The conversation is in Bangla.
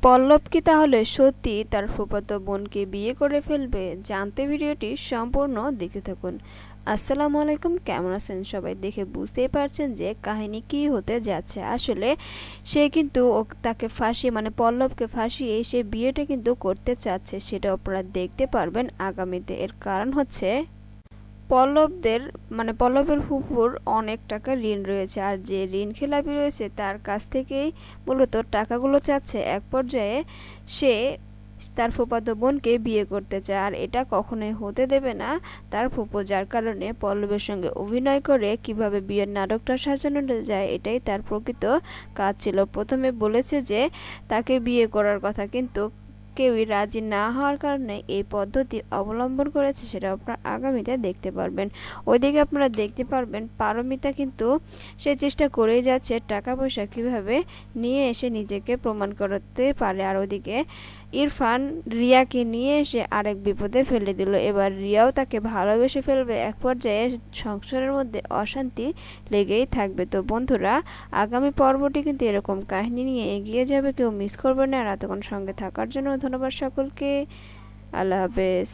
পল্লব কি তাহলে সত্যি তার ফুফাতো বোনকে বিয়ে করে ফেলবে? জানতে ভিডিওটি সম্পূর্ণ দেখতে থাকুন। আসসালামু আলাইকুম, কেমন আছেন সবাই? দেখে বুঝতেই পারছেন যে কাহিনী কি হতে যাচ্ছে। আসলে সে কিন্তু তাকে ফাঁসিয়ে পল্লবকে ফাঁসিয়ে সে বিয়েটা কিন্তু করতে চাচ্ছে, সেটা আপনারা দেখতে পারবেন আগামীতে। এর কারণ হচ্ছে পল্লবের ফুফুর অনেক টাকা ঋণ রয়েছে, আর যে ঋণ খেলাপি রয়েছে তার কাছ থেকেই মূলত টাকাগুলো চাচ্ছে। এক পর্যায়ে সে তার ফুফাতো বোনকে বিয়ে করতে চায়, আর এটা কখনোই হতে দেবে না তার ফুফু। যার কারণে পল্লবের সঙ্গে অভিনয় করে কিভাবে বিয়ের নাটকটা সাজানো যায়, এটাই তার প্রকৃত কাজ ছিল। প্রথমে বলেছে যে তাকে বিয়ে করার কথা, কিন্তু কেউই রাজি না হওয়ার কারণে এই পদ্ধতি অবলম্বন করেছে, সেটা আপনারা আগামীতে দেখতে পারবেন। ওইদিকে আপনারা দেখতে পারবেন পারমিতা কিন্তু সে চেষ্টা করেই যাচ্ছে টাকা পয়সা কিভাবে নিয়ে এসে নিজেকে প্রমাণ করতে পারে। আর ওদিকে ইরফান রিয়াকে নিয়ে এসে আরেক বিপদে ফেলে দিল। এবার রিয়াও তাকে ভালোবেসে ফেলবে। এক পর্যায়ে সংসারের মধ্যে অশান্তি লেগেই থাকবে। তো বন্ধুরা, আগামী পর্বটি কিন্তু এরকম কাহিনী নিয়ে এগিয়ে যাবে, কেউ মিস করবে না। আর এতক্ষণ সঙ্গে থাকার জন্য ধন্যবাদ সকলকে। আল্লাহ হাফেজ।